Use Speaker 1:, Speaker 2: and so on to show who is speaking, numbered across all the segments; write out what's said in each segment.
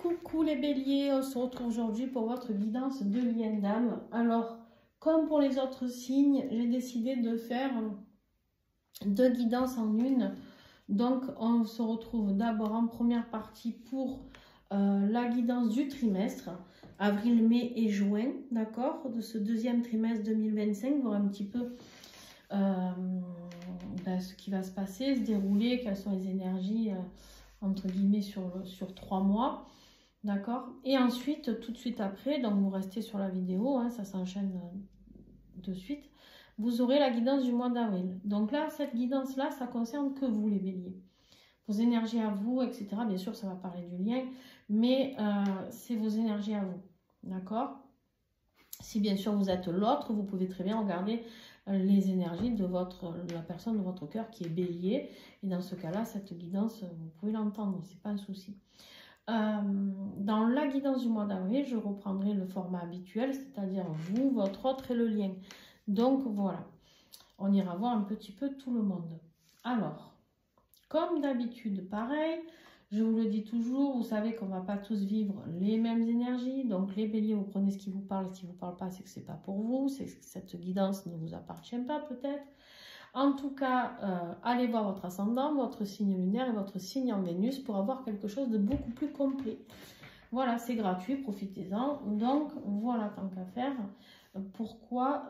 Speaker 1: Coucou les béliers, on se retrouve aujourd'hui pour votre guidance de lien d'âme. Alors, comme pour les autres signes, j'ai décidé de faire deux guidances en une. Donc, on se retrouve d'abord en première partie pour la guidance du trimestre, avril, mai et juin, d'accord, de ce deuxième trimestre 2025, voir un petit peu ce qui va se passer, se dérouler, quelles sont les énergies, entre guillemets, sur 3 mois. D'accord. Et ensuite, tout de suite après, donc vous restez sur la vidéo, hein, ça s'enchaîne de suite, vous aurez la guidance du mois d'avril. Donc là, cette guidance-là, ça concerne que vous, les béliers. Vos énergies à vous, etc. Bien sûr, ça va parler du lien, mais c'est vos énergies à vous. D'accord. Si bien sûr vous êtes l'autre, vous pouvez très bien regarder les énergies de la personne de votre cœur qui est bélier. Et dans ce cas-là, cette guidance, vous pouvez l'entendre, c'est pas un souci. Dans la guidance du mois d'avril, je reprendrai le format habituel, c'est-à-dire vous, votre autre et le lien. Donc voilà, on ira voir un petit peu tout le monde. Alors, comme d'habitude, pareil, je vous le dis toujours, vous savez qu'on ne va pas tous vivre les mêmes énergies. Donc les béliers, vous prenez ce qui vous parle, ce qui ne vous parle pas, c'est que ce n'est pas pour vous, c'est que cette guidance ne vous appartient pas peut-être. En tout cas, allez voir votre ascendant, votre signe lunaire et votre signe en Vénus pour avoir quelque chose de beaucoup plus complet. Voilà, c'est gratuit, profitez-en. Donc, voilà, tant qu'à faire, pourquoi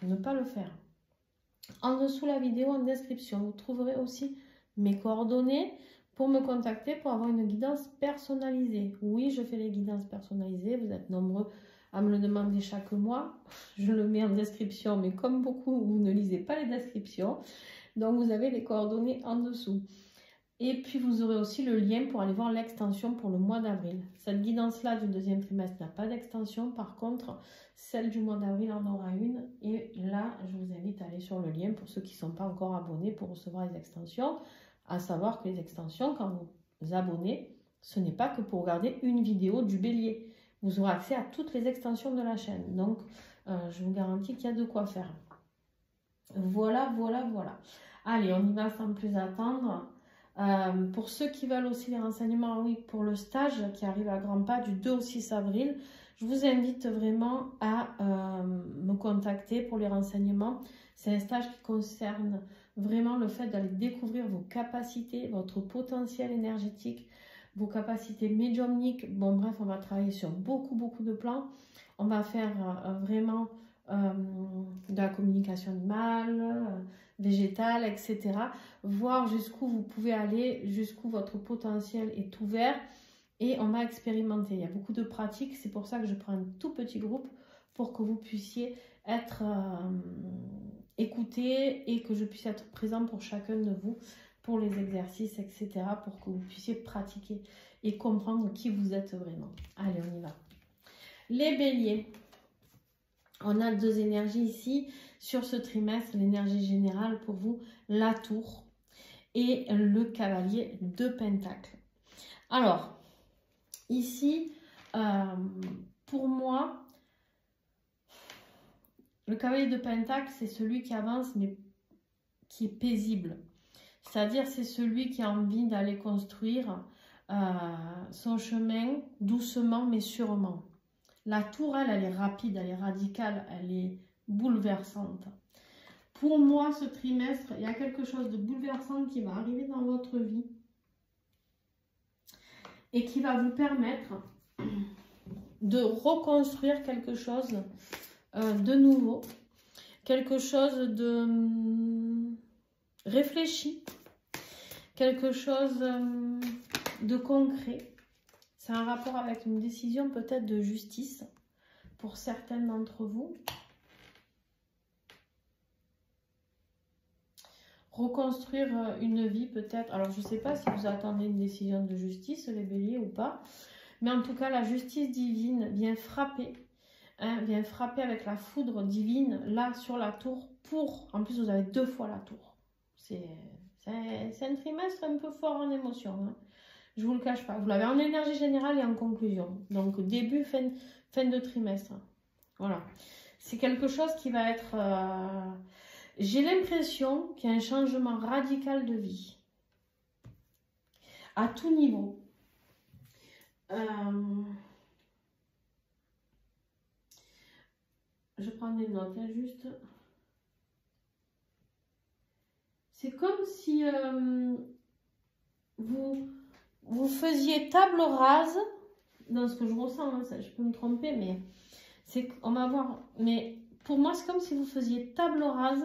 Speaker 1: ne pas le faire? En dessous la vidéo, en description, vous trouverez aussi mes coordonnées pour me contacter pour avoir une guidance personnalisée. Oui, je fais les guidances personnalisées, vous êtes nombreux à me le demander chaque mois. Je le mets en description, mais comme beaucoup, vous ne lisez pas les descriptions. Donc, vous avez les coordonnées en dessous. Et puis, vous aurez aussi le lien pour aller voir l'extension pour le mois d'avril. Cette guidance-là du deuxième trimestre n'a pas d'extension. Par contre, celle du mois d'avril en aura une. Et là, je vous invite à aller sur le lien pour ceux qui ne sont pas encore abonnés pour recevoir les extensions. À savoir que les extensions, quand vous vous abonnez, ce n'est pas que pour regarder une vidéo du bélier. Vous aurez accès à toutes les extensions de la chaîne. Donc, je vous garantis qu'il y a de quoi faire. Voilà, voilà, voilà. Allez, on y va sans plus attendre. Pour ceux qui veulent aussi les renseignements, oui, pour le stage qui arrive à grands pas du 2 au 6 avril, je vous invite vraiment à me contacter pour les renseignements. C'est un stage qui concerne vraiment le fait d'aller découvrir vos capacités, votre potentiel énergétique, vos capacités médiumniques. Bon, bref, on va travailler sur beaucoup de plans. On va faire vraiment de la communication animale, végétale, etc. Voir jusqu'où vous pouvez aller, jusqu'où votre potentiel est ouvert. Et on va expérimenter. Il y a beaucoup de pratiques. C'est pour ça que je prends un tout petit groupe pour que vous puissiez être écoutés et que je puisse être présent pour chacun de vous, pour les exercices, etc. pour que vous puissiez pratiquer et comprendre qui vous êtes vraiment. Allez, on y va. Les béliers. On a deux énergies ici. Sur ce trimestre, l'énergie générale pour vous, la tour et le cavalier de Pentacle. Alors, ici, pour moi, le cavalier de Pentacle, c'est celui qui avance, mais qui est paisible. C'est-à-dire, c'est celui qui a envie d'aller construire son chemin doucement, mais sûrement. La tour, elle est rapide, elle est radicale, elle est bouleversante. Pour moi, ce trimestre, il y a quelque chose de bouleversant qui va arriver dans votre vie et qui va vous permettre de reconstruire quelque chose de nouveau, quelque chose de réfléchi, quelque chose de concret. C'est un rapport avec une décision peut-être de justice pour certaines d'entre vous. Reconstruire une vie peut-être. Alors je ne sais pas si vous attendez une décision de justice, les béliers, ou pas. Mais en tout cas, la justice divine vient frapper. Vient frapper avec la foudre divine là sur la tour. En plus, vous avez 2 fois la tour. C'est un trimestre un peu fort en émotion. Hein. Je ne vous le cache pas. Vous l'avez en énergie générale et en conclusion. Donc, début, fin de trimestre. Voilà. C'est quelque chose qui va être... J'ai l'impression qu'il y a un changement radical de vie. À tout niveau. Je prends des notes, hein, juste. C'est comme si vous faisiez table rase, dans ce que je ressens, hein, ça, je peux me tromper, mais c'est, on va voir, mais pour moi, c'est comme si vous faisiez table rase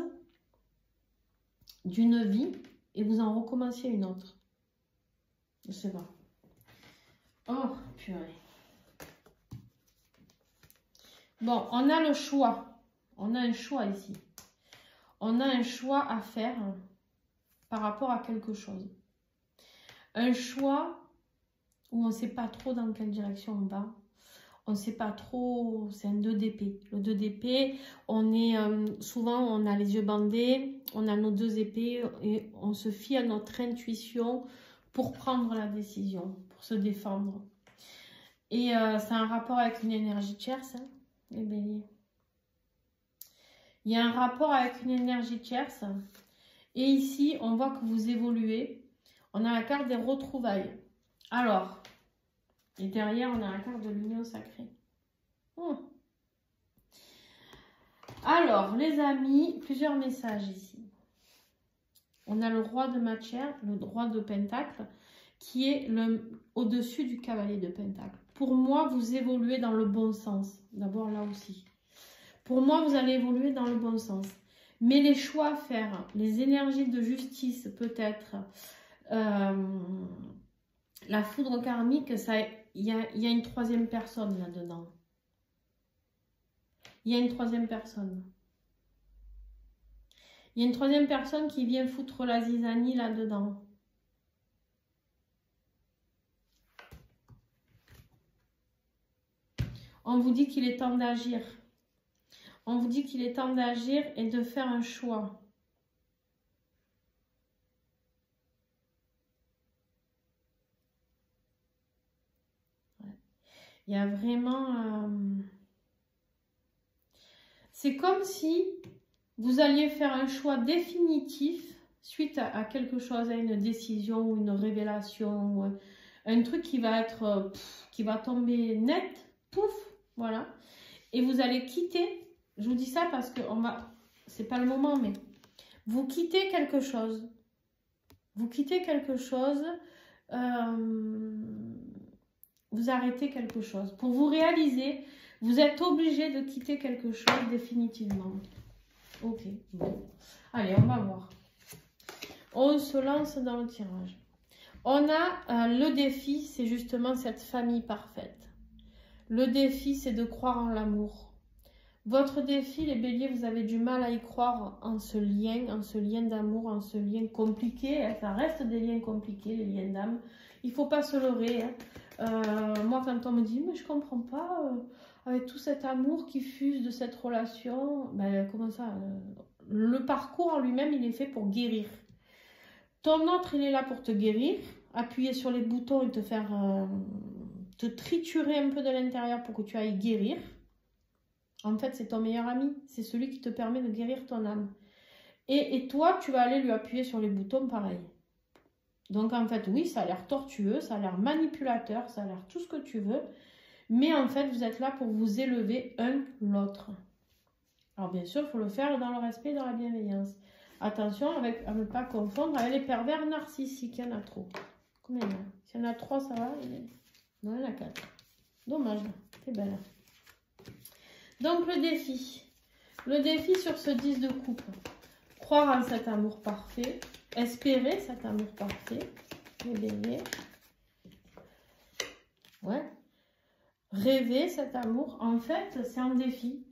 Speaker 1: d'une vie et vous en recommenciez une autre. Je sais pas. Oh, purée. Bon, on a le choix. On a un choix ici. On a un choix à faire par rapport à quelque chose. Un choix où on ne sait pas trop dans quelle direction on va. On ne sait pas trop, c'est un 2 d'épée. Le 2 d'épée, on est souvent, on a les yeux bandés, on a nos 2 épées et on se fie à notre intuition pour prendre la décision, pour se défendre. Et c'est un rapport avec une énergie tierce, hein, les béliers. Il y a un rapport avec une énergie tierce. Et ici, on voit que vous évoluez. On a la carte des retrouvailles. Alors, et derrière, on a la carte de l'union sacrée. Alors, les amis, plusieurs messages ici. On a le roi de matière, le roi de pentacle, qui est au-dessus du cavalier de pentacle. Pour moi, vous évoluez dans le bon sens. D'abord, là aussi. Pour moi, vous allez évoluer dans le bon sens. Mais les choix à faire, les énergies de justice, peut-être, la foudre karmique, il y a une troisième personne là-dedans. Il y a une troisième personne. Il y a une troisième personne qui vient foutre la zizanie là-dedans. On vous dit qu'il est temps d'agir. On vous dit qu'il est temps d'agir et de faire un choix. Ouais. Il y a vraiment... C'est comme si vous alliez faire un choix définitif suite à quelque chose, à une décision ou une révélation, ou un truc qui va être, qui va tomber net, pouf, voilà. Et vous allez quitter, je vous dis ça parce que c'est pas le moment, mais vous quittez quelque chose. Vous quittez quelque chose, vous arrêtez quelque chose. Pour vous réaliser, vous êtes obligé de quitter quelque chose définitivement. Ok, bon. Allez, on va voir. On se lance dans le tirage. On a le défi, c'est justement cette famille parfaite. Le défi, c'est de croire en l'amour. Votre défi, les béliers, vous avez du mal à y croire en ce lien d'amour, en ce lien compliqué. Hein. Ça reste des liens compliqués, les liens d'âme. Il ne faut pas se leurrer. Hein. Moi, quand on me dit, mais je ne comprends pas, avec tout cet amour qui fuse de cette relation, ben, comment ça le parcours en lui-même, il est fait pour guérir. Ton autre, il est là pour te guérir, appuyer sur les boutons et te faire te triturer un peu de l'intérieur pour que tu ailles guérir. En fait, c'est ton meilleur ami. C'est celui qui te permet de guérir ton âme. Et toi, tu vas aller lui appuyer sur les boutons pareil. Donc, en fait, oui, ça a l'air tortueux, ça a l'air manipulateur, ça a l'air tout ce que tu veux. Mais en fait, vous êtes là pour vous élever un l'autre. Alors, bien sûr, il faut le faire dans le respect et dans la bienveillance. Attention à ne pas confondre avec les pervers narcissiques. Il y en a trop. Combien il y en a? S'il y en a 3, ça va? Non, il y en a 4. Dommage. C'est belle. Donc, le défi. Le défi sur ce 10 de coupe. Croire en cet amour parfait. Espérer cet amour parfait. Les béliers. Ouais. Rêver cet amour. En fait, c'est un défi.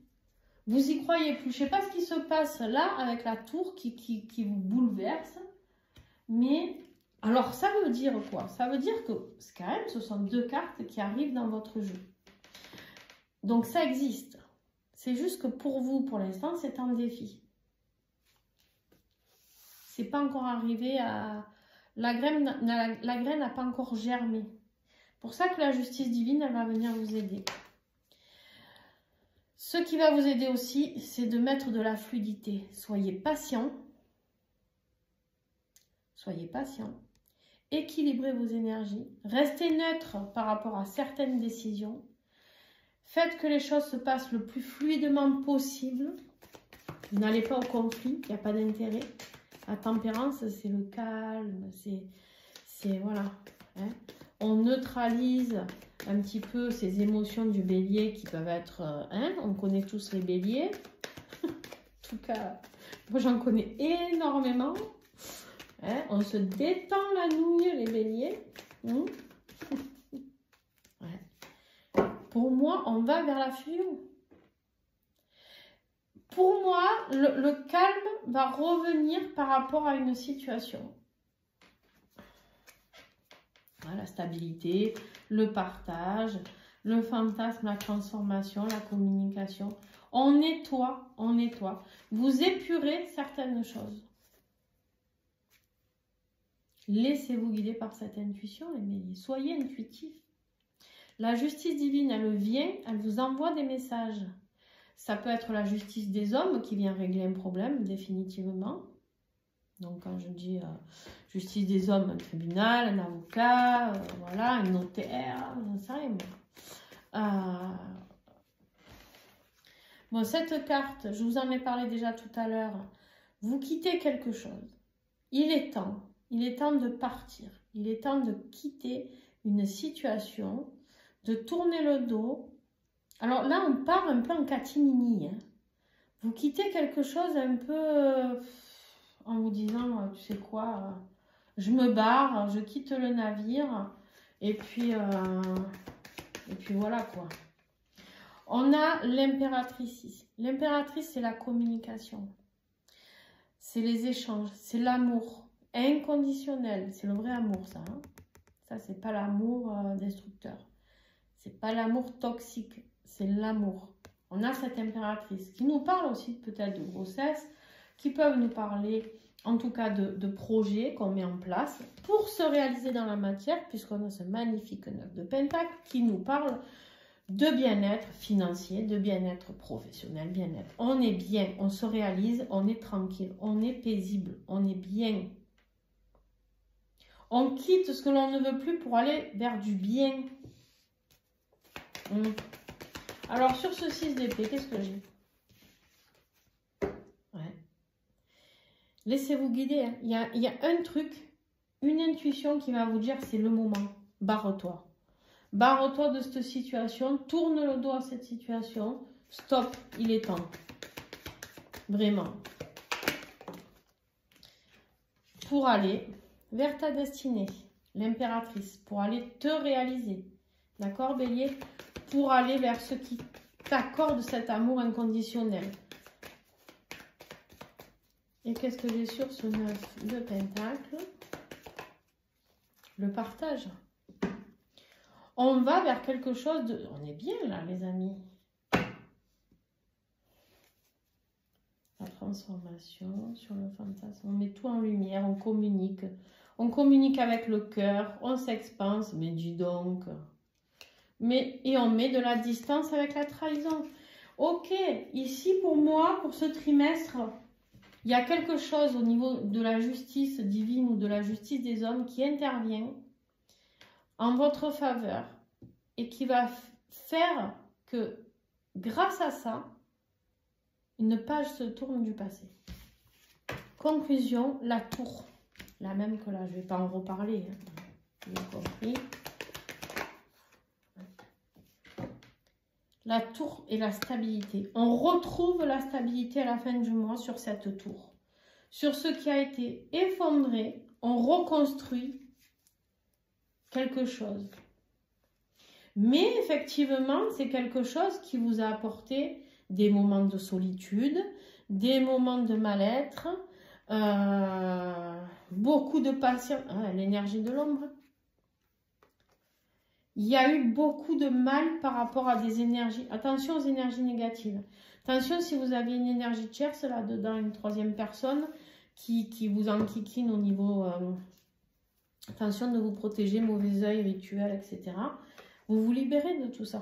Speaker 1: Vous y croyez plus. Je ne sais pas ce qui se passe là avec la tour qui vous bouleverse. Mais, alors ça veut dire quoi? Ça veut dire que quand même, ce sont 2 cartes qui arrivent dans votre jeu. Donc ça existe. C'est juste que pour vous, pour l'instant, c'est un défi. C'est pas encore arrivé à... La graine n'a pas encore germé. Pour ça que la justice divine, elle va venir vous aider. Ce qui va vous aider aussi, c'est de mettre de la fluidité. Soyez patient. Soyez patient. Équilibrez vos énergies. Restez neutre par rapport à certaines décisions. Faites que les choses se passent le plus fluidement possible. Vous n'allez pas au conflit, il n'y a pas d'intérêt. La tempérance, c'est le calme, c'est voilà. Hein. On neutralise un petit peu ces émotions du bélier qui peuvent être... hein, on connaît tous les béliers. En tout cas, moi j'en connais énormément. Hein, on se détend la nouille, les béliers. Ouais. Pour moi, on va vers la fusion. Pour moi, le calme va revenir par rapport à une situation. La stabilité, le partage, le fantasme, la transformation, la communication. On nettoie, on nettoie. Vous épurez certaines choses. Laissez-vous guider par cette intuition, les béliers. Soyez intuitifs. La justice divine, elle vient, elle vous envoie des messages. Ça peut être la justice des hommes qui vient régler un problème, définitivement. Donc, quand je dis justice des hommes, un tribunal, un avocat, voilà, un notaire, j'en sais rien. Bon, cette carte, je vous en ai parlé déjà tout à l'heure. Vous quittez quelque chose. Il est temps de partir. Il est temps de quitter une situation, de tourner le dos. Alors là, on part un peu en catimini. Hein. Vous quittez quelque chose un peu en vous disant, tu sais quoi, je me barre, je quitte le navire, et puis voilà quoi. On a l'impératrice ici. L'impératrice, c'est la communication. C'est les échanges, c'est l'amour inconditionnel. C'est le vrai amour, ça. Hein. Ça, c'est pas l'amour destructeur. C'est pas l'amour toxique. C'est l'amour. On a cette impératrice qui nous parle aussi peut-être de grossesse, qui peuvent nous parler en tout cas de projets qu'on met en place pour se réaliser dans la matière, puisqu'on a ce magnifique 9 de Pentacle qui nous parle de bien-être financier, de bien-être professionnel, bien-être. On est bien, on se réalise, on est tranquille, on est paisible, on est bien. On quitte ce que l'on ne veut plus pour aller vers du bien. Alors, sur ce 6 d'épée, qu'est-ce que j'ai? Ouais. Laissez-vous guider. Hein. Il y a un truc, une intuition qui va vous dire c'est le moment. Barre-toi. Barre-toi de cette situation. Tourne le dos à cette situation. Stop, il est temps. Vraiment. Pour aller vers ta destinée. L'impératrice. Pour aller te réaliser. D'accord, bélier? Pour aller vers ce qui t'accorde cet amour inconditionnel. Et qu'est-ce que j'ai sur ce 9 de Pentacle? Le partage. On va vers quelque chose de... On est bien là, les amis. La transformation sur le fantasme. On met tout en lumière, on communique. On communique avec le cœur, on s'expanse. Mais dis donc... Et on met de la distance avec la trahison. Ok, ici pour moi, pour ce trimestre, il y a quelque chose au niveau de la justice divine ou de la justice des hommes qui intervient en votre faveur et qui va faire que grâce à ça, une page se tourne du passé. Conclusion, la tour. La même que là, je ne vais pas en reparler. Hein. Vous avez compris. La tour et la stabilité. On retrouve la stabilité à la fin du mois sur cette tour. Sur ce qui a été effondré, on reconstruit quelque chose. Mais effectivement, c'est quelque chose qui vous a apporté des moments de solitude, des moments de mal-être, beaucoup de patience, l'énergie de l'ombre. Il y a eu beaucoup de mal par rapport à des énergies. Attention aux énergies négatives. Attention si vous avez une énergie tierce là-dedans, une troisième personne qui vous enquiquine au niveau... attention de vous protéger, mauvais œil, rituel, etc. Vous vous libérez de tout ça.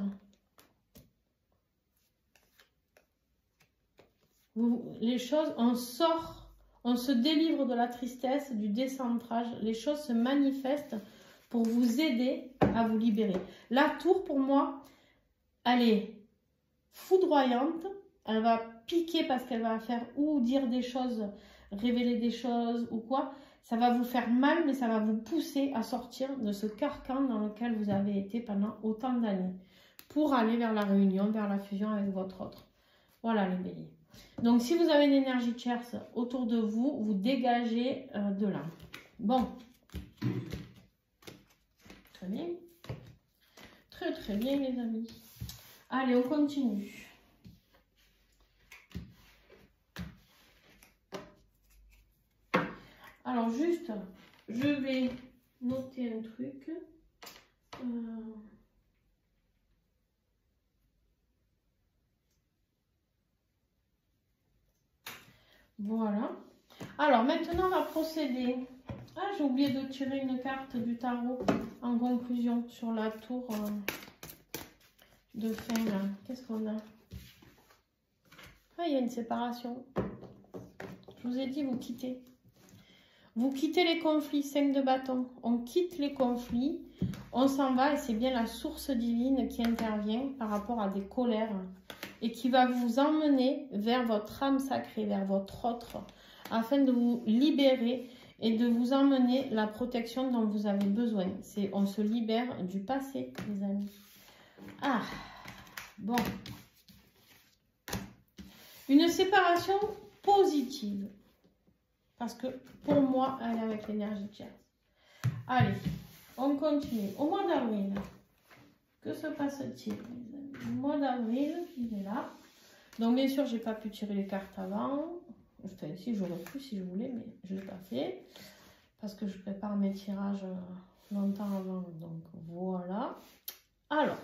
Speaker 1: Les choses, on sort On se délivre de la tristesse, du décentrage. Les choses se manifestent pour vous aider à vous libérer. La tour, pour moi, elle est foudroyante. Elle va piquer parce qu'elle va faire ou dire des choses, révéler des choses ou quoi. Ça va vous faire mal, mais ça va vous pousser à sortir de ce carcan dans lequel vous avez été pendant autant d'années pour aller vers la réunion, vers la fusion avec votre autre. Voilà les béliers. Donc, si vous avez une énergie tierce autour de vous, vous dégagez de là. Bon. Très bien. Très, très bien, les amis. Allez, on continue. Alors, juste, je vais noter un truc. Voilà. Alors, maintenant, on va procéder. Ah, j'ai oublié de tirer une carte du tarot en conclusion sur la tour de fin, là. Qu'est-ce qu'on a? Ah, il y a une séparation. Je vous ai dit, vous quittez. Vous quittez les conflits, 5 de bâton. On quitte les conflits, on s'en va et c'est bien la source divine qui intervient par rapport à des colères et qui va vous emmener vers votre âme sacrée, vers votre autre, afin de vous libérer et de vous emmener la protection dont vous avez besoin. On se libère du passé, les amis. Ah, bon. Une séparation positive. Parce que pour moi, elle est avec l'énergie tierce. Allez, on continue. Au mois d'avril, que se passe-t-il, les amis? Le mois d'avril, il est là. Donc, bien sûr, je n'ai pas pu tirer les cartes avant. Enfin, si, j'aurais pu si je voulais, mais je ne l'ai pas fait. Parce que je prépare mes tirages longtemps avant. Donc, voilà. Alors,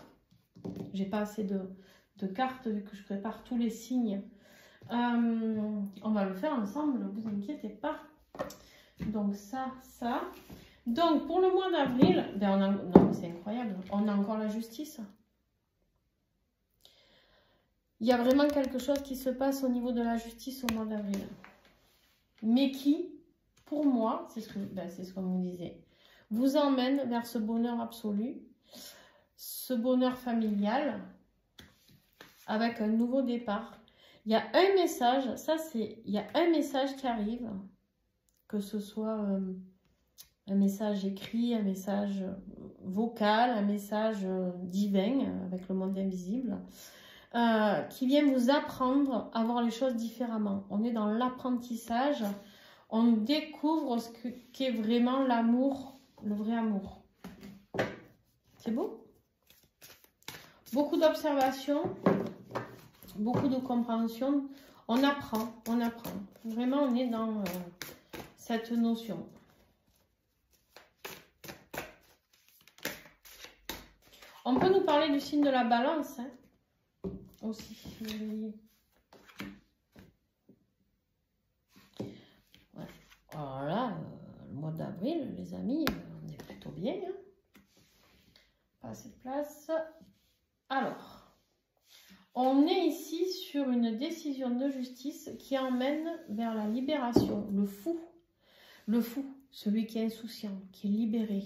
Speaker 1: j'ai pas assez de cartes vu que je prépare tous les signes. On va le faire ensemble, ne vous inquiétez pas. Donc ça. Donc pour le mois d'avril, non, c'est incroyable, on a encore la justice. Il y a vraiment quelque chose qui se passe au niveau de la justice au mois d'avril. Mais qui, pour moi, c'est ce qu'on me disait, vous emmène vers ce bonheur absolu, ce bonheur familial, avec un nouveau départ. Il y a un message, il y a un message qui arrive, que ce soit un message écrit, un message vocal, un message divin avec le monde invisible, qui vient vous apprendre à voir les choses différemment. On est dans l'apprentissage, on découvre ce qu'est vraiment l'amour, le vrai amour. C'est beau? Beaucoup d'observations. Beaucoup de compréhension, on apprend. Vraiment, on est dans cette notion. On peut nous parler du signe de la balance, hein, aussi. Ouais. Alors là, le mois d'avril, les amis, on est plutôt bien. Hein. Pas assez de place. Alors. On est ici sur une décision de justice qui emmène vers la libération. Le fou, celui qui est insouciant, qui est libéré,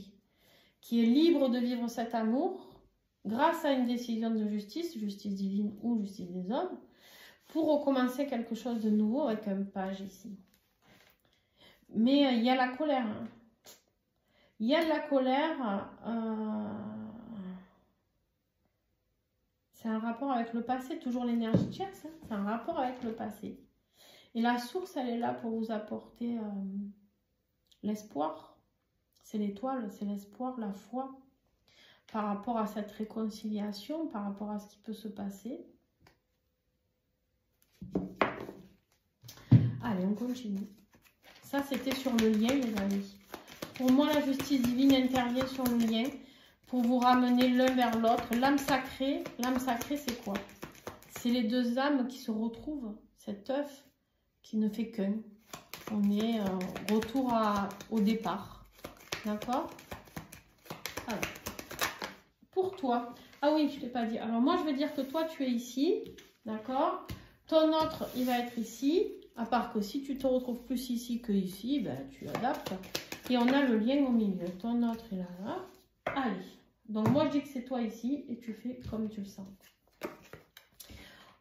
Speaker 1: qui est libre de vivre cet amour grâce à une décision de justice, justice divine ou justice des hommes, pour recommencer quelque chose de nouveau avec un page ici. Mais il y a la colère. Hein. Il y a de la colère... C'est un rapport avec le passé, toujours l'énergie tierce, hein, c'est un rapport avec le passé. Et la source, elle est là pour vous apporter l'espoir. C'est l'étoile, c'est l'espoir, la foi, par rapport à cette réconciliation, par rapport à ce qui peut se passer. Allez, on continue. Ça, c'était sur le lien, les amis. Pour moi, la justice divine intervient sur le lien. Pour vous ramener l'un vers l'autre. L'âme sacrée, c'est quoi? C'est les deux âmes qui se retrouvent. Cet œuf qui ne fait qu'un. On est retour au départ. D'accord? Alors, pour toi. Ah oui, je ne t'ai pas dit. Alors moi, je vais dire que toi, tu es ici. D'accord? Ton autre, il va être ici. À part que si tu te retrouves plus ici que ici, ben, tu adaptes. Et on a le lien au milieu. Ton autre est là, là. Allez. Donc moi, je dis que c'est toi ici et tu fais comme tu le sens.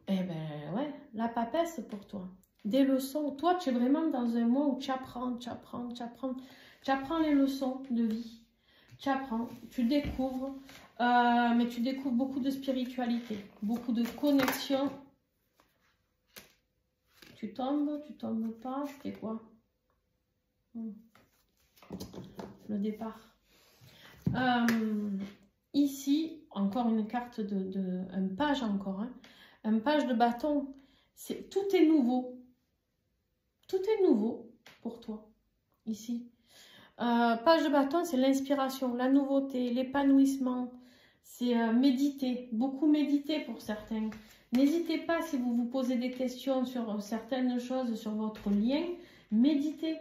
Speaker 1: Eh ben ouais, la papesse pour toi. Des leçons. Toi, tu es vraiment dans un mois où tu apprends, tu apprends, tu apprends. Tu apprends les leçons de vie. Tu apprends, tu découvres. Mais tu découvres beaucoup de spiritualité, beaucoup de connexion. Tu tombes pas, c'est quoi? Le départ. Ici, encore une carte un page encore, hein. Un page de bâton. Tout est nouveau. Tout est nouveau pour toi, ici. Page de bâton, c'est l'inspiration, la nouveauté, l'épanouissement. C'est méditer, beaucoup méditer pour certains. N'hésitez pas, si vous vous posez des questions sur certaines choses, sur votre lien, méditez.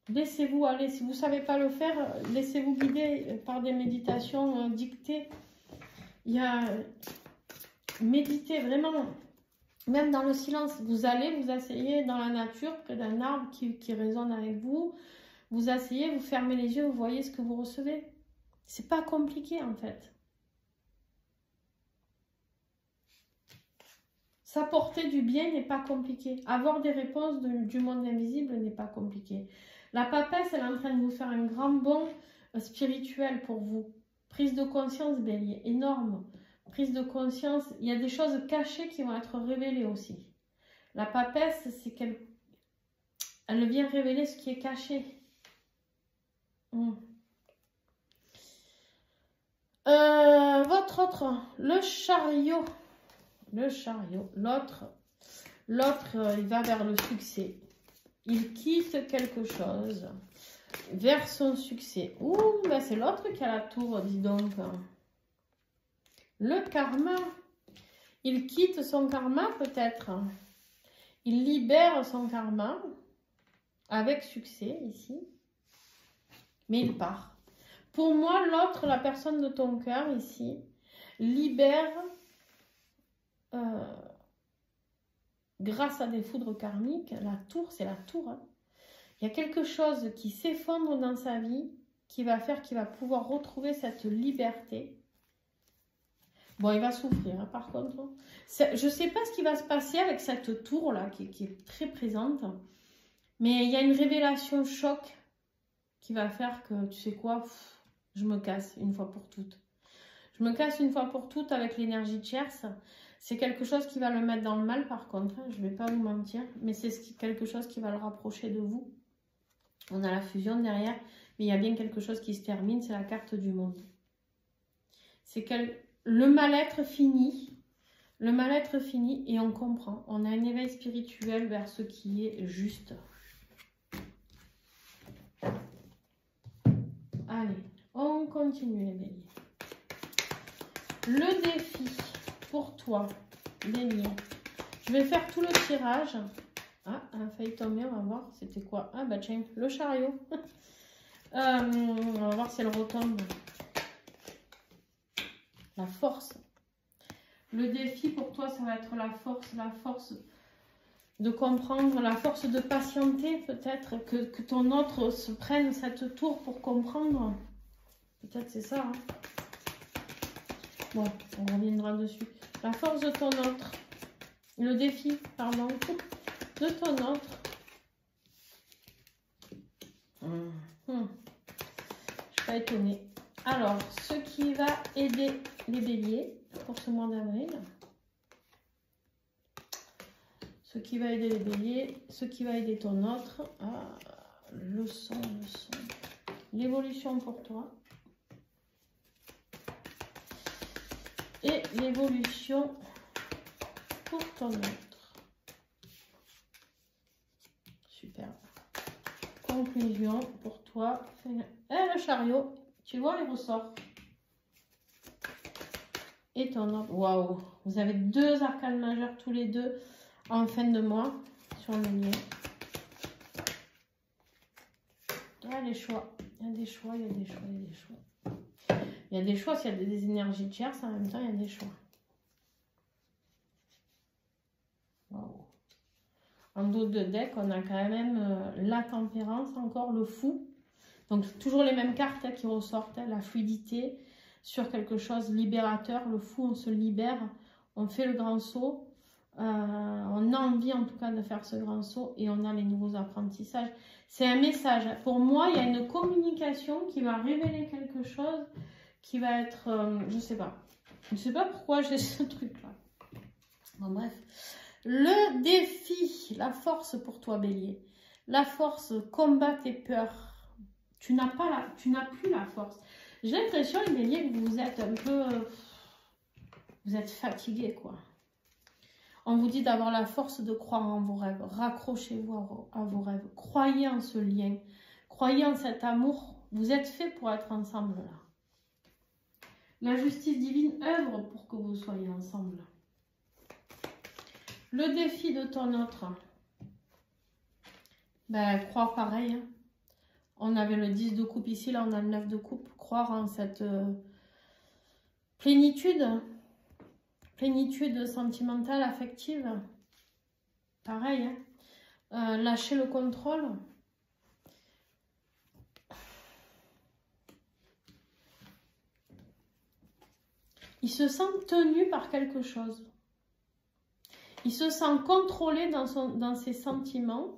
Speaker 1: Laissez-vous aller. Si vous ne savez pas le faire, laissez-vous guider par des méditations dictées. Il y a... Méditez vraiment. Même dans le silence, vous allez vous asseyez dans la nature, près d'un arbre qui résonne avec vous. Vous asseyez, vous fermez les yeux, vous voyez ce que vous recevez. C'est pas compliqué en fait. S'apporter du bien n'est pas compliqué. Avoir des réponses du monde invisible n'est pas compliqué. La papesse, elle est en train de vous faire un grand bond spirituel pour vous. Prise de conscience, bélier, énorme. Prise de conscience, il y a des choses cachées qui vont être révélées aussi. La papesse, c'est qu'elle vient révéler ce qui est caché. Votre autre, le chariot. Le chariot. L'autre, il va vers le succès. Il quitte quelque chose vers son succès. Ouh, ben c'est l'autre qui a la tour, dis donc. Le karma. Il quitte son karma peut-être. Il libère son karma avec succès ici. Mais il part. Pour moi, l'autre, la personne de ton cœur ici, libère grâce à des foudres karmiques. La tour, c'est la tour. Hein. Il y a quelque chose qui s'effondre dans sa vie qui va faire qu'il va pouvoir retrouver cette liberté. Bon, il va souffrir, hein, par contre. Je ne sais pas ce qui va se passer avec cette tour-là, qui est très présente. Mais il y a une révélation choc qui va faire que, tu sais quoi, je me casse une fois pour toutes. Je me casse une fois pour toutes avec l'énergie tierce. C'est quelque chose qui va le mettre dans le mal, par contre. Hein, je ne vais pas vous mentir. Mais c'est quelque chose qui va le rapprocher de vous. On a la fusion derrière. Mais il y a bien quelque chose qui se termine. C'est la carte du monde. C'est le mal-être fini. Le mal-être fini et on comprend. On a un éveil spirituel vers ce qui est juste. Allez, on continue les béliers. Le défi pour toi, bélier. Je vais faire tout le tirage. Ah, elle a failli tomber, on va voir. C'était quoi? Ah bah tiens, le chariot. On va voir si elle retombe. La force. Le défi pour toi, ça va être la force de comprendre, la force de patienter peut-être, que ton autre se prenne cette tour pour comprendre. Peut-être c'est ça. Hein. Bon, on reviendra dessus. La force de ton autre. Le défi, pardon, de ton autre. Je ne suis pas étonnée. Alors, ce qui va aider les béliers pour ce mois d'avril. Ce qui va aider les béliers, ce qui va aider ton autre. Ah, leçon. L'évolution pour toi. Et l'évolution pour ton autre. Super. Conclusion pour toi. Et le chariot, tu vois, il ressort. Et ton autre. Waouh! Vous avez deux arcanes majeures tous les deux en fin de mois sur le lien. Il y a des choix. Il y a des choix, il y a des choix, il y a des choix. Il y a des choix, s'il y a des énergies tierces, en même temps, il y a des choix. Waouh. En dos de deck, on a quand même la tempérance, encore le fou. Donc, toujours les mêmes cartes qui ressortent, la fluidité sur quelque chose libérateur. Le fou, on se libère, on fait le grand saut. On a envie en tout cas de faire ce grand saut et on a les nouveaux apprentissages. C'est un message. Pour moi, il y a une communication qui va révéler quelque chose qui va être... je sais pas. Je sais pas pourquoi j'ai ce truc-là. Bon, bref. Le défi, la force pour toi, Bélier. La force, combat tes peurs. Tu n'as plus la force. J'ai l'impression, les Béliers, que vous êtes un peu... vous êtes fatigué, quoi. On vous dit d'avoir la force de croire en vos rêves. Raccrochez-vous à vos rêves. Croyez en ce lien. Croyez en cet amour. Vous êtes fait pour être ensemble, là. La justice divine œuvre pour que vous soyez ensemble. Le défi de ton autre. Ben, croire pareil, hein. On avait le 10 de coupe ici, là on a le 9 de coupe. Croire en cette plénitude sentimentale, affective. Pareil, hein. Lâcher le contrôle. Il se sent tenu par quelque chose. Il se sent contrôlé dans ses sentiments.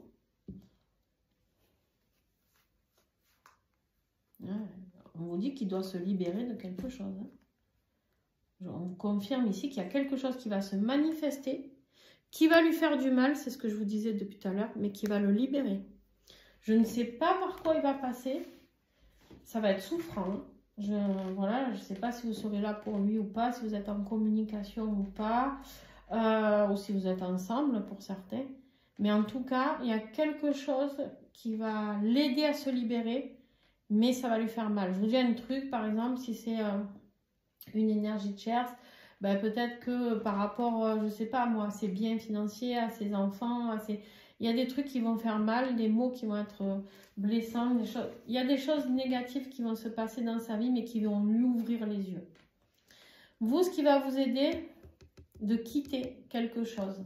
Speaker 1: On vous dit qu'il doit se libérer de quelque chose. On vous confirme ici qu'il y a quelque chose qui va se manifester, qui va lui faire du mal, c'est ce que je vous disais depuis tout à l'heure, mais qui va le libérer. Je ne sais pas par quoi il va passer. Ça va être souffrant. Voilà, je ne sais pas si vous serez là pour lui ou pas, si vous êtes en communication ou pas, ou si vous êtes ensemble pour certains. Mais en tout cas, il y a quelque chose qui va l'aider à se libérer, mais ça va lui faire mal. Je vous dis un truc, par exemple, si c'est une énergie tierce, ben peut-être que par rapport, je ne sais pas moi, à ses biens financiers, à ses enfants, il y a des trucs qui vont faire mal, des mots qui vont être blessants, il y a des choses négatives qui vont se passer dans sa vie, mais qui vont lui ouvrir les yeux. Vous, ce qui va vous aider, de quitter quelque chose.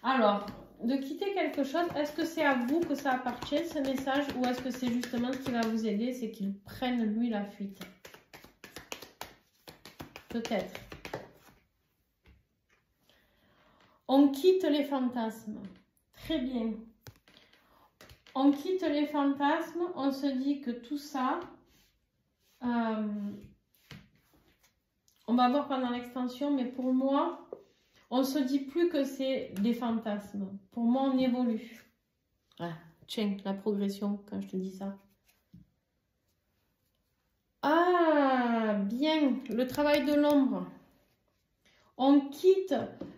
Speaker 1: Alors, de quitter quelque chose, est-ce que c'est à vous que ça appartient, ce message, ou est-ce que c'est justement ce qui va vous aider, c'est qu'il prenne, lui, la fuite? Peut-être. On quitte les fantasmes. Très bien. On quitte les fantasmes, on se dit que tout ça, on va voir pendant l'extension, mais pour moi, on ne se dit plus que c'est des fantasmes. Pour moi, on évolue. Ah, tiens, la progression, quand je te dis ça. Ah, bien, le travail de l'ombre. On quitte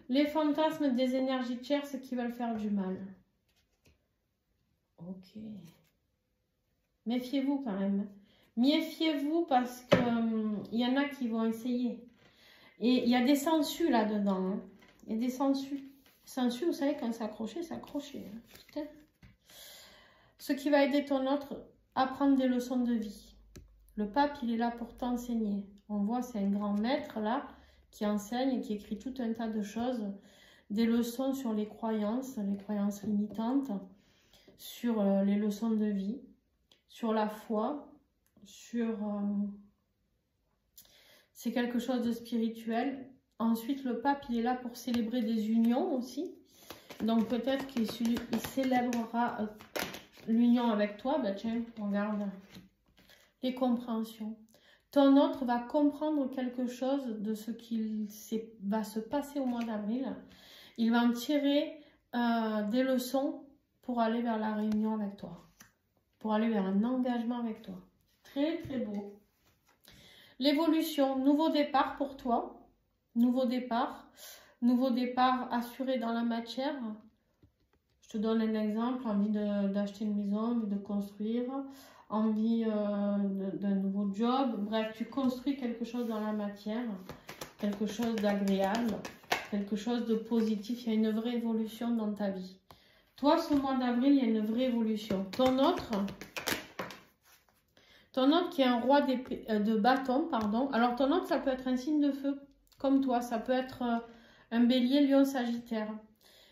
Speaker 1: les fantasmes des énergies tierces qui veulent faire du mal. Ok. Méfiez-vous quand même. Méfiez-vous parce que y en a qui vont essayer. Et il y a des sangsues là-dedans. Hein. Il y a des sangsues. Sangsues, vous savez, quand c'est accroché, c'est accroché. Hein. Putain. Ce qui va aider ton autre à prendre des leçons de vie. Le pape, il est là pour t'enseigner. On voit, c'est un grand maître là qui enseigne et qui écrit tout un tas de choses. Des leçons sur les croyances limitantes, sur les leçons de vie, sur la foi, sur... c'est quelque chose de spirituel. Ensuite, le pape, il est là pour célébrer des unions aussi. Donc, peut-être qu'il célébrera l'union avec toi. Ben, tiens, regarde les compréhensions. Ton autre va comprendre quelque chose de ce qui va se passer au mois d'avril. Il va en tirer des leçons pour aller vers la réunion avec toi. Pour aller vers un engagement avec toi. Très, très beau. L'évolution, nouveau départ pour toi. Nouveau départ assuré dans la matière. Je te donne un exemple, envie d'acheter une maison, envie de construire, envie d'un nouveau job. Bref, tu construis quelque chose dans la matière, quelque chose d'agréable, quelque chose de positif. Il y a une vraie évolution dans ta vie. Toi, ce mois d'avril, il y a une vraie évolution. Ton autre qui est un roi de bâton, pardon. Alors, ton autre, ça peut être un signe de feu, comme toi. Ça peut être un bélier, lion, sagittaire.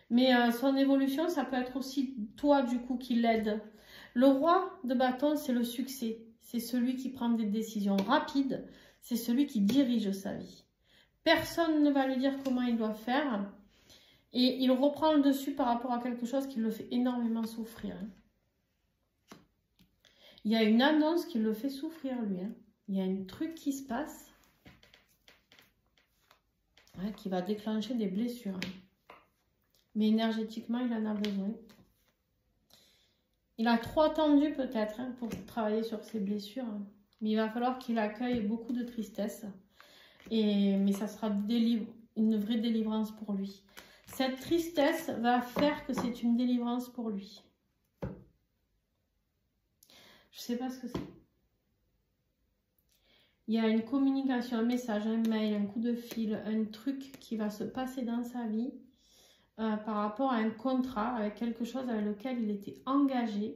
Speaker 1: Mais son évolution, ça peut être aussi toi, du coup, qui l'aide. Le roi de bâton, c'est le succès. C'est celui qui prend des décisions rapides. C'est celui qui dirige sa vie. Personne ne va lui dire comment il doit faire. Et il reprend le dessus par rapport à quelque chose qui le fait énormément souffrir. Il y a une annonce qui le fait souffrir, lui. Il y a un truc qui se passe qui va déclencher des blessures. Mais énergétiquement, il en a besoin. Il a trop attendu peut-être pour travailler sur ses blessures. Mais il va falloir qu'il accueille beaucoup de tristesse. Mais ça sera une vraie délivrance pour lui. Cette tristesse va faire que c'est une délivrance pour lui. Je ne sais pas ce que c'est. Il y a une communication, un message, un mail, un coup de fil, un truc qui va se passer dans sa vie par rapport à un contrat avec quelque chose avec lequel il était engagé.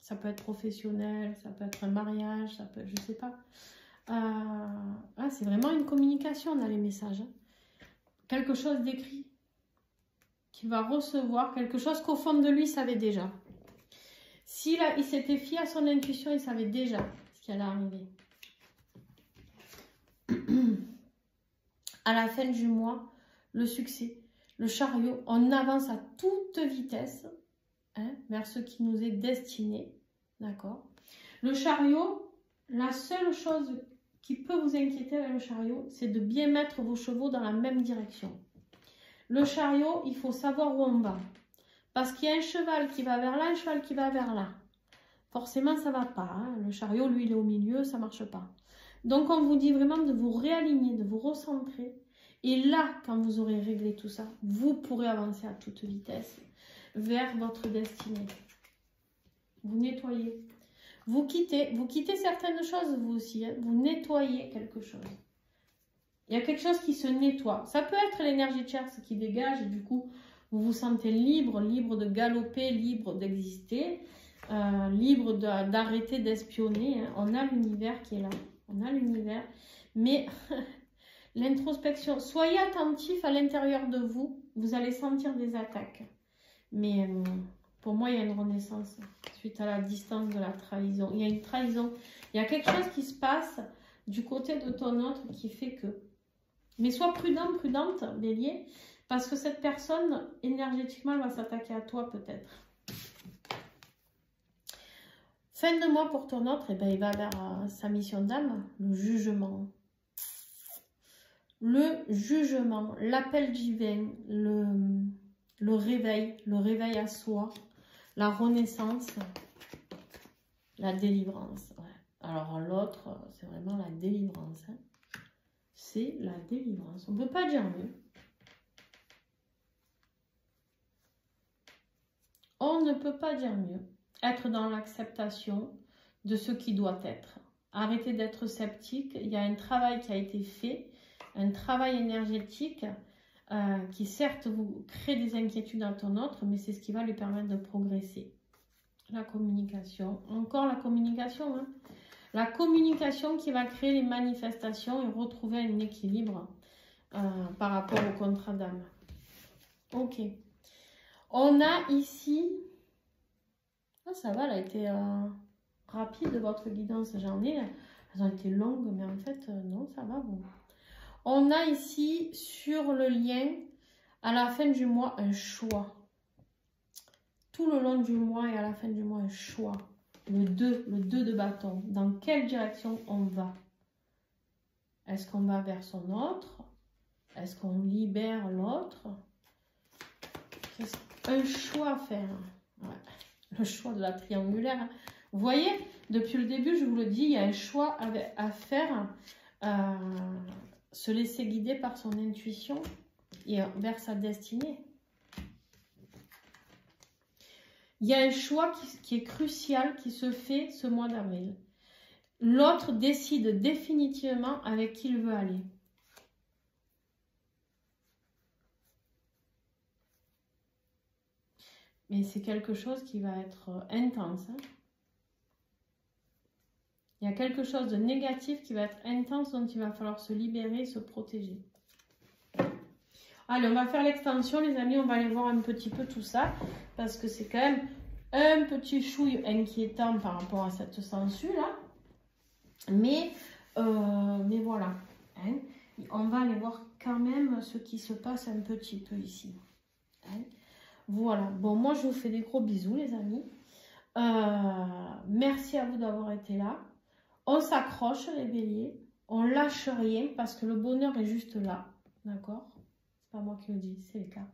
Speaker 1: Ça peut être professionnel, ça peut être un mariage, ça peut être, je sais pas. C'est vraiment une communication dans les messages. Quelque chose d'écrit qu'il va recevoir, quelque chose qu'au fond de lui, il savait déjà. Il s'était fié à son intuition, il savait déjà ce qui allait arriver. À la fin du mois, le succès, le chariot, on avance à toute vitesse vers ce qui nous est destiné. D'accord? Le chariot, la seule chose qui peut vous inquiéter avec le chariot, c'est de bien mettre vos chevaux dans la même direction. Le chariot, il faut savoir où on va. Parce qu'il y a un cheval qui va vers là, un cheval qui va vers là. Forcément, ça ne va pas. Le chariot, lui, il est au milieu, ça ne marche pas. Donc, on vous dit vraiment de vous réaligner, de vous recentrer. Et là, quand vous aurez réglé tout ça, vous pourrez avancer à toute vitesse vers votre destinée. Vous nettoyez. Vous quittez certaines choses, vous aussi. Vous nettoyez quelque chose. Il y a quelque chose qui se nettoie. Ça peut être l'énergie tierce qui dégage et du coup, vous vous sentez libre, libre de galoper, libre d'exister, libre d'arrêter d'espionner. On a l'univers qui est là. On a l'univers. Mais l'introspection, soyez attentif à l'intérieur de vous. Vous allez sentir des attaques. Mais pour moi, il y a une renaissance suite à la distance de la trahison. Il y a une trahison. Il y a quelque chose qui se passe du côté de ton autre qui fait que... Mais sois prudent, prudente, Bélier, parce que cette personne, énergétiquement, elle va s'attaquer à toi peut-être. Fin de mois pour ton autre, il va vers sa mission d'âme, le jugement. Le jugement, l'appel divin, le réveil à soi, la renaissance, la délivrance. Ouais. Alors l'autre, c'est vraiment la délivrance. C'est la délivrance. On ne peut pas dire mieux. On ne peut pas dire mieux. Être dans l'acceptation de ce qui doit être. Arrêtez d'être sceptique. Il y a un travail qui a été fait, un travail énergétique qui certes vous crée des inquiétudes dans ton autre, mais c'est ce qui va lui permettre de progresser. La communication. Encore la communication. La communication qui va créer les manifestations et retrouver un équilibre par rapport au contrat d'âme. Ok. On a ici... Ah, ça va, elle a été rapide, votre guidance. J'en ai. Elles ont été longues, mais en fait, non, ça va. Bon. On a ici, sur le lien, à la fin du mois, un choix. Tout le long du mois et à la fin du mois, un choix. Le 2 de bâton. Dans quelle direction on va? Est-ce qu'on va vers son autre? Est-ce qu'on libère l'autre? Un choix à faire. Ouais. Le choix de la triangulaire. Vous voyez, depuis le début, je vous le dis, il y a un choix à faire. Se laisser guider par son intuition et vers sa destinée. Il y a un choix qui est crucial, qui se fait ce mois d'avril. L'autre décide définitivement avec qui il veut aller. Mais c'est quelque chose qui va être intense. Il y a quelque chose de négatif qui va être intense dont il va falloir se libérer, se protéger. Allez, on va faire l'extension, les amis. On va aller voir un petit peu tout ça. Parce que c'est quand même un petit chouille inquiétant par rapport à cette sangsue là. Mais voilà. Hein. On va aller voir quand même ce qui se passe un petit peu ici. Hein. Voilà. Bon, moi, je vous fais des gros bisous, les amis. Merci à vous d'avoir été là. On s'accroche, les béliers. On lâche rien parce que le bonheur est juste là. D'accord? C'est pas moi qui le dis, c'est le cas.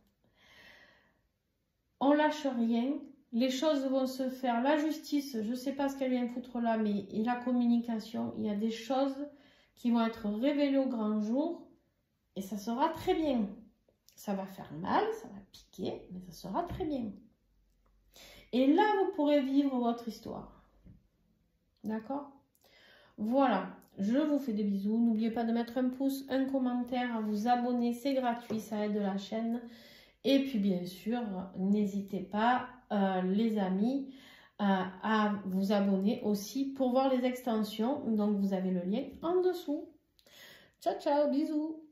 Speaker 1: On lâche rien. Les choses vont se faire. La justice, je ne sais pas ce qu'elle vient foutre là, mais la communication, il y a des choses qui vont être révélées au grand jour et ça sera très bien. Ça va faire mal, ça va piquer, mais ça sera très bien. Et là, vous pourrez vivre votre histoire. D'accord? Voilà, je vous fais des bisous. N'oubliez pas de mettre un pouce, un commentaire, à vous abonner, c'est gratuit, ça aide la chaîne. Et puis bien sûr, n'hésitez pas, les amis, à vous abonner aussi pour voir les extensions. Donc vous avez le lien en dessous. Ciao, ciao, bisous.